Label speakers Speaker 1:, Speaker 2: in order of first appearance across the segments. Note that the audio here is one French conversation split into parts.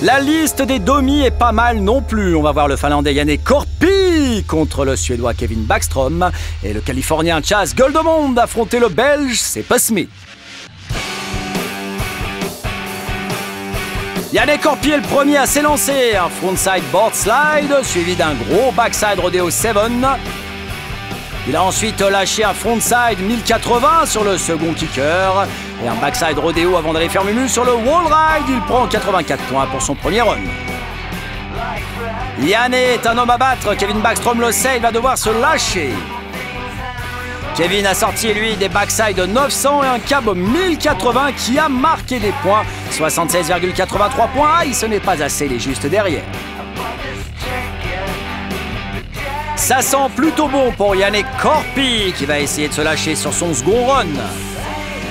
Speaker 1: La liste des Domi est pas mal non plus. On va voir le Finlandais Janne Korpi contre le Suédois Kevin Backstrom et le Californien Chas Guldemond affronter le Belge Seppe Smith. Janne Korpi est le premier à s'élancer. Un frontside board slide suivi d'un gros backside rodeo 7. Il a ensuite lâché un frontside 1080 sur le second kicker et un backside rodeo avant d'aller faire menu sur le wall ride. Il prend 84 points pour son premier run. Janne est un homme à battre. Kevin Backstrom le sait, il va devoir se lâcher. Kevin a sorti, lui, des backsides 900 et un cab 1080 qui a marqué des points. 76,83 points. Aïe, ce n'est pas assez, il est juste derrière. Ça sent plutôt bon pour Janne Korpi qui va essayer de se lâcher sur son second run.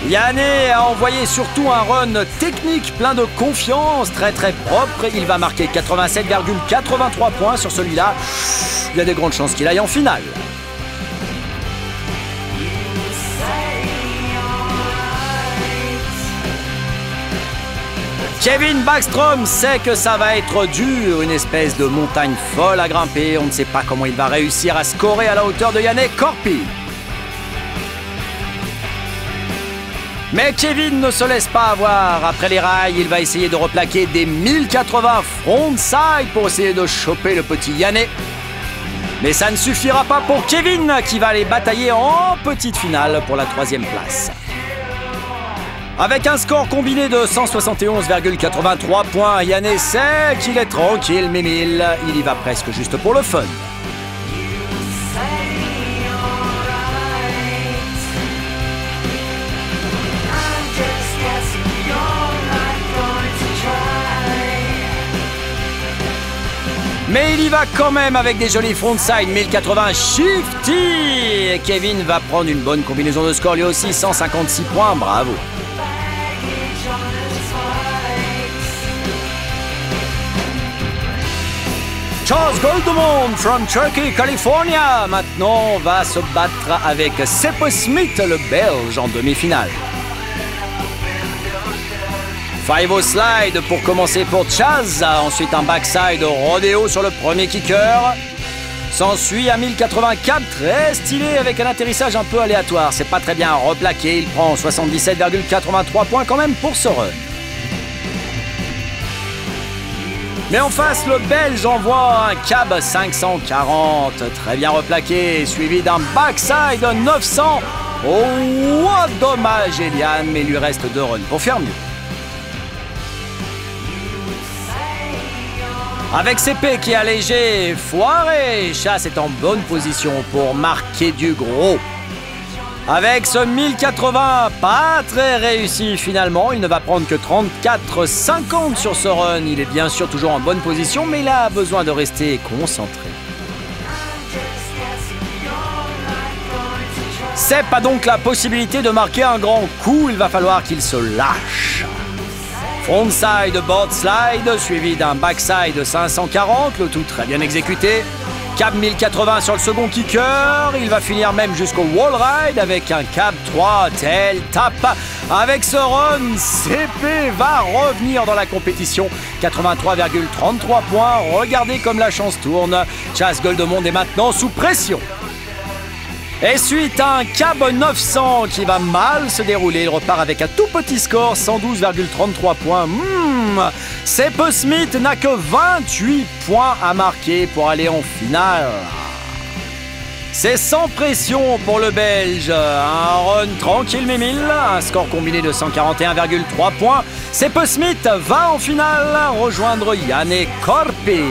Speaker 1: Janne a envoyé surtout un run technique plein de confiance, très propre. Il va marquer 87,83 points sur celui-là. Il y a de grandes chances qu'il aille en finale. Kevin Backstrom sait que ça va être dur, une espèce de montagne folle à grimper. On ne sait pas comment il va réussir à scorer à la hauteur de Janne Korpi. Mais Kevin ne se laisse pas avoir. Après les rails, il va essayer de replaquer des 1080 frontside pour essayer de choper le petit Janne. Mais ça ne suffira pas pour Kevin qui va aller batailler en petite finale pour la 3e place. Avec un score combiné de 171,83 points, Janne sait qu'il est tranquille, mais il y va presque juste pour le fun. Mais il y va quand même avec des jolis frontside 1080 shifty. Et Kevin va prendre une bonne combinaison de score lui aussi, 156 points, bravo. Chas Guldemond from Turkey, California. Maintenant, on va se battre avec Seppe Smith, le Belge, en demi-finale. 5-0 slide pour commencer pour Chas. Ensuite, un backside rodeo sur le premier kicker. S'ensuit un 1084 très stylé avec un atterrissage un peu aléatoire. C'est pas très bien replaqué. Il prend 77,83 points quand même pour ce run. Mais en face, le Belge envoie un cab 540, très bien replaqué, suivi d'un backside 900. Oh, dommage, Eliane, mais il lui reste 2 runs pour faire mieux. Avec Seppe qui est allégé, foiré, Chas est en bonne position pour marquer du gros. Avec ce 1080, pas très réussi finalement, il ne va prendre que 34,50 sur ce run. Il est bien sûr toujours en bonne position, mais il a besoin de rester concentré. Seppe a donc la possibilité de marquer un grand coup, il va falloir qu'il se lâche. Frontside board slide, suivi d'un backside 540, le tout très bien exécuté. Cab 1080 sur le second kicker, il va finir même jusqu'au wall ride avec un cab 3 tail tap. Avec ce run, Seppe va revenir dans la compétition. 83,33 points, regardez comme la chance tourne. Chas Guldemond est maintenant sous pression. Et suite à un cab 900 qui va mal se dérouler, il repart avec un tout petit score, 112,33 points. Seppe Smith n'a que 28 points à marquer pour aller en finale. C'est sans pression pour le Belge. Un run tranquille mais mille, un score combiné de 141,3 points. Seppe Smith va en finale rejoindre Janne Korpi.